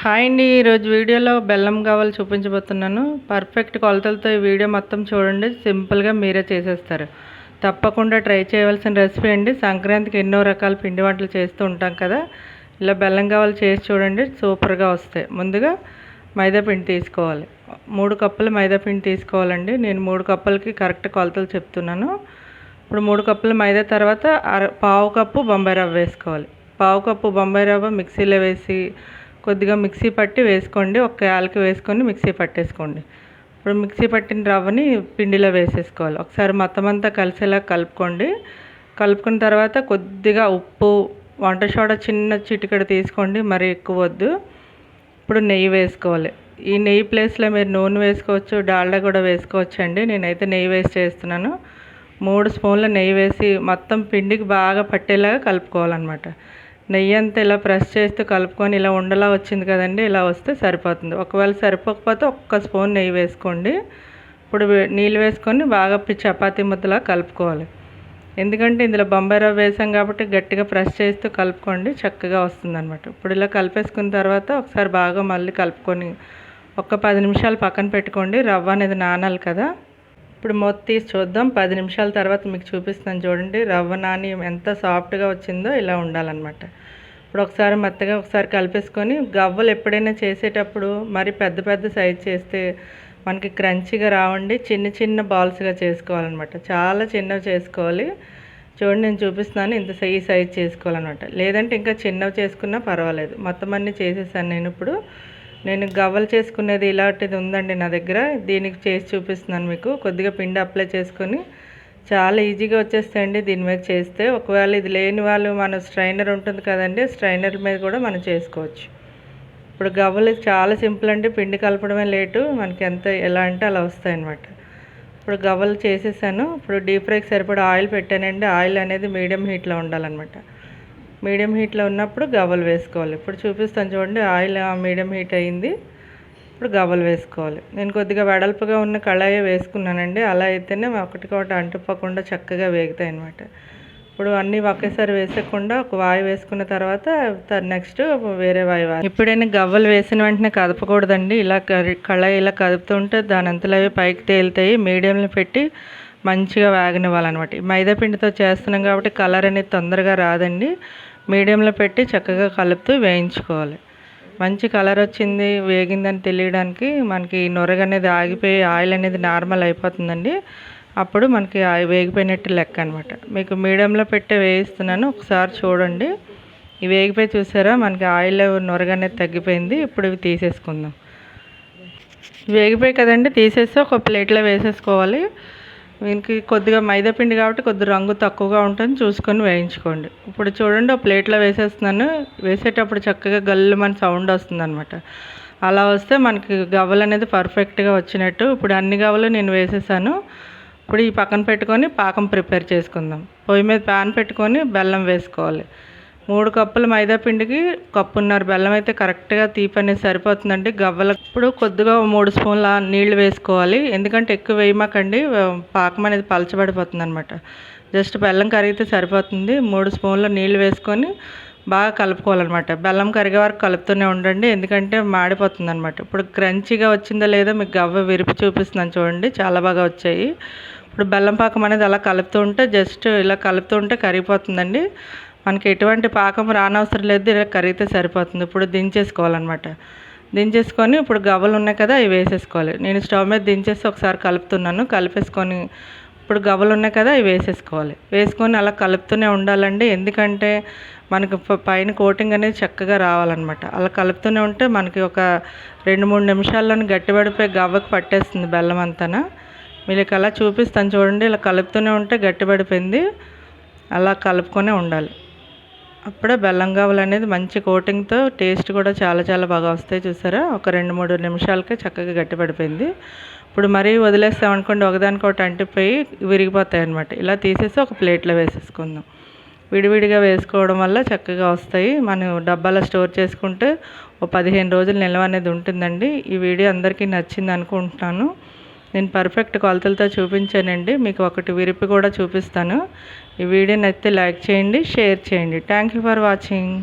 Hi అండి. ఈరోజు వీడియోలో బెల్లం గవ్వలు చూపించబోతున్నాను. పర్ఫెక్ట్ కొలతలతో ఈ వీడియో మొత్తం చూడండి. సింపుల్గా మీరే చేసేస్తారు. తప్పకుండా ట్రై చేయవలసిన రెసిపీ అండి. సంక్రాంతికి ఎన్నో రకాల పిండి వంటలు చేస్తూ ఉంటాం కదా, ఇలా బెల్లం గవ్వలు చేసి చూడండి, సూపర్గా వస్తాయి. ముందుగా మైదా పిండి తీసుకోవాలి. 3 కప్పులు మైదా పిండి తీసుకోవాలండి. నేను 3 కప్పులకి కరెక్ట్ కొలతలు చెప్తున్నాను. ఇప్పుడు 3 కప్పులు మైదా తర్వాత పావు కప్పు బొంబాయి రవ్వ వేసుకోవాలి. పావు కప్పు బొంబాయి రవ్వ మిక్సీలో వేసి కొద్దిగా మిక్సీ పట్టి వేసుకోండి. ఒక యాలకి వేసుకొని మిక్సీ పట్టేసుకోండి. ఇప్పుడు మిక్సీ పట్టిన రవ్వని పిండిలో వేసేసుకోవాలి. ఒకసారి మొత్తం అంతా కలిసేలా కలుపుకోండి. కలుపుకున్న తర్వాత కొద్దిగా ఉప్పు, వంట సోడా చిన్న చిటికెడు తీసుకోండి, మరి ఎక్కువ వద్దు. ఇప్పుడు నెయ్యి వేసుకోవాలి. ఈ నెయ్యి ప్లేస్లో మీరు నూనె వేసుకోవచ్చు, డాల్డా కూడా వేసుకోవచ్చు అండి. నేనైతే నెయ్యి వేసి చేస్తున్నాను. 3 స్పూన్ల నెయ్యి వేసి మొత్తం పిండికి బాగా పట్టేలాగా కలుపుకోవాలన్నమాట. నెయ్యి అంతా ఇలా ప్రెస్ చేస్తూ కలుపుకొని ఇలా ఉండలా వచ్చింది కదండి, ఇలా వస్తే సరిపోతుంది. ఒకవేళ సరిపోకపోతే ఒక్క స్పూన్ నెయ్యి వేసుకోండి. ఇప్పుడు నీళ్ళు వేసుకొని బాగా చపాతీ ముద్దలా కలుపుకోవాలి. ఎందుకంటే ఇందులో బొంబాయి రవ్వ వేసాం కాబట్టి గట్టిగా ప్రెస్ చేస్తూ కలుపుకోండి, చక్కగా వస్తుందన్నమాట. ఇప్పుడు ఇలా కలిపేసుకున్న తర్వాత ఒకసారి బాగా మళ్ళీ కలుపుకొని ఒక 10 నిమిషాలు పక్కన పెట్టుకోండి. రవ్వ అనేది నానాలి కదా. ఇప్పుడు మూత తీసి చూద్దాం. 10 నిమిషాల తర్వాత మీకు చూపిస్తాను చూడండి. రవ్వ నాని ఎంత సాఫ్ట్గా వచ్చిందో ఇలా ఉండాలన్నమాట. ఇప్పుడు ఒకసారి మెత్తగా ఒకసారి కలిపేసుకొని, గవ్వలు ఎప్పుడైనా చేసేటప్పుడు మరి పెద్ద పెద్ద సైజ్ చేస్తే మనకి క్రంచీగా రావండి. చిన్న చిన్న బాల్స్గా చేసుకోవాలన్నమాట. చాలా చిన్నవి చేసుకోవాలి. చూడండి, నేను చూపిస్తున్నాను. ఈ సైజ్ చేసుకోవాలన్నమాట. లేదంటే ఇంకా చిన్నవి చేసుకున్నా పర్వాలేదు. మొత్తం అన్నీ చేసేసాను నేను గవ్వలు చేసుకునేది ఇలాంటిది ఉందండి నా దగ్గర. దీనికి చేసి చూపిస్తున్నాను మీకు. కొద్దిగా పిండి అప్లై చేసుకొని చాలా ఈజీగా వచ్చేస్తాయండి దీని మీద చేస్తే. ఒకవేళ ఇది లేని వాళ్ళు మన స్ట్రైనర్ ఉంటుంది కదండి, స్ట్రైనర్ మీద కూడా మనం చేసుకోవచ్చు. ఇప్పుడు గవ్వలు చాలా సింపుల్ అండి. పిండి కలపడమే లేటు, మనకి ఎలా అంటే అలా వస్తాయన్నమాట. ఇప్పుడు గవ్వలు చేసేసాను. ఇప్పుడు డీప్ ఫ్రైకి సరిపడా ఆయిల్ పెట్టానండి. ఆయిల్ అనేది మీడియం హీట్లో ఉండాలన్నమాట. మీడియం హీట్లో ఉన్నప్పుడు గవ్వలు వేసుకోవాలి. ఇప్పుడు చూపిస్తాను చూడండి. ఆయిల్ మీడియం హీట్ అయింది. ఇప్పుడు గవ్వలు వేసుకోవాలి. నేను కొద్దిగా వెడల్పుగా ఉన్న కళాయి వేసుకున్నానండి. అలా అయితేనే ఒకటికొకటి అంటుకోకుండా చక్కగా వేగుతాయి అన్నమాట. ఇప్పుడు అన్నీ ఒకేసారి వేసకుండా ఒక వాయి వేసుకున్న తర్వాత నెక్స్ట్ వేరే వాయి. ఎప్పుడైనా గవ్వలు వేసిన వెంటనే కదపకూడదండి. ఇలా కళాయి ఇలా కదుపుతుంటే దాని అంతలో అవి పైకి తేలుతాయి. మీడియంలో పెట్టి మంచిగా వేగనివ్వాలన్నమాట. మైదా పిండితో చేస్తున్నాం కాబట్టి కలర్ అనేది తొందరగా రాదండి. మీడియంలో పెట్టి చక్కగా కలుపుతూ వేయించుకోవాలి. మంచి కలర్ వచ్చింది, వేగిందని తెలియడానికి మనకి నొరగ అనేది ఆగిపోయి ఆయిల్ అనేది నార్మల్ అయిపోతుందండి. అప్పుడు మనకి వేగిపోయినట్టు లెక్క అనమాట. మీకు మీడియంలో పెట్టి వేయిస్తున్నాను, ఒకసారి చూడండి. ఇవి వేగిపోయి చూసారా, మనకి ఆయిల్ నొరగ అనేది తగ్గిపోయింది. ఇప్పుడు ఇవి తీసేసుకుందాం. వేగిపోయి కదండి, తీసేసి ఒక ప్లేట్లో వేసేసుకోవాలి. దీనికి కొద్దిగా మైదా పిండి కాబట్టి కొద్దిగా రంగు తక్కువగా ఉంటుంది, చూసుకొని వేయించుకోండి. ఇప్పుడు చూడండి, ఒక ప్లేట్లో వేసేస్తున్నాను. వేసేటప్పుడు చక్కగా గల్లుమని సౌండ్ వస్తుంది అనమాట. అలా వస్తే మనకి గవ్వలు అనేది పర్ఫెక్ట్గా వచ్చినట్టు. ఇప్పుడు అన్ని గవ్వలు నేను వేసేసాను. ఇప్పుడు ఈ పక్కన పెట్టుకొని పాకం ప్రిపేర్ చేసుకుందాం. పొయ్యి మీద ప్యాన్ పెట్టుకొని బెల్లం వేసుకోవాలి. 3 కప్పుల మైదా పిండికి 1.5 కప్పుల బెల్లం అయితే కరెక్ట్గా తీపి అనేది సరిపోతుందండి గవ్వలకు. ఇప్పుడు కొద్దిగా 3 స్పూన్ల నీళ్లు వేసుకోవాలి. ఎందుకంటే ఎక్కువ వేయమాకండి, పాకం అనేది పలచబడిపోతుంది అనమాట. జస్ట్ బెల్లం కరిగితే సరిపోతుంది. 3 స్పూన్ల నీళ్లు వేసుకొని బాగా కలుపుకోవాలన్నమాట. బెల్లం కరిగే వరకు కలుపుతూనే ఉండండి, ఎందుకంటే మాడిపోతుంది అనమాట. ఇప్పుడు క్రంచీగా వచ్చిందో లేదో మీకు గవ్వ విరిపి చూపిస్తున్నాను చూడండి, చాలా బాగా వచ్చాయి. ఇప్పుడు బెల్లం పాకం అనేది అలా కలుపుతూ ఉంటే, జస్ట్ ఇలా కలుపుతూ ఉంటే కరిగిపోతుందండి. మనకి ఎటువంటి పాకం రానవసరం లేదు, ఇలా కరిగితే సరిపోతుంది. ఇప్పుడు దించేసుకోవాలన్నమాట. దించేసుకొని ఇప్పుడు గవ్వలు ఉన్నాయి కదా, అవి వేసేసుకోవాలి. నేను స్టవ్ మీద దించేసి ఒకసారి కలుపుతున్నాను. కలిపేసుకొని ఇప్పుడు గవ్వలు ఉన్నాయి కదా, అవి వేసేసుకోవాలి. వేసుకొని అలా కలుపుతూనే ఉండాలండి, ఎందుకంటే మనకు పైన కోటింగ్ అనేది చక్కగా రావాలన్నమాట. అలా కలుపుతూనే ఉంటే మనకి ఒక 2-3 నిమిషాల్లోనే గట్టిపడిపోయి గవ్వకు పట్టేస్తుంది బెల్లం అంతా. మీకు అలా చూపిస్తాను చూడండి. ఇలా కలుపుతూనే ఉంటే గట్టిపడిపోయింది. అలా కలుపుకొనే ఉండాలి. అప్పుడే బెల్లం గవ్వలు అనేది మంచి కోటింగ్తో టేస్ట్ కూడా చాలా చాలా బాగా వస్తాయి. చూసారా, ఒక 2-3 నిమిషాలకే చక్కగా గట్టిపడిపోయింది. ఇప్పుడు మరీ వదిలేస్తామనుకోండి, ఒకదానికొకటి అంటిపోయి విరిగిపోతాయి అన్నమాట. ఇలా తీసేసి ఒక ప్లేట్లో వేసేసుకుందాం. విడివిడిగా వేసుకోవడం వల్ల చక్కగా వస్తాయి. మనం డబ్బాలో స్టోర్ చేసుకుంటే ఒక 15 రోజులు నిల్వ అనేది ఉంటుందండి. ఈ వీడియో అందరికీ నచ్చింది అనుకుంటున్నాను. నేను పర్ఫెక్ట్ కొలతలతో చూపించానండి. మీకు ఒకటి విరిపి కూడా చూపిస్తాను. ఈ వీడియో నచ్చితే లైక్ చేయండి, షేర్ చేయండి. Thank you for watching.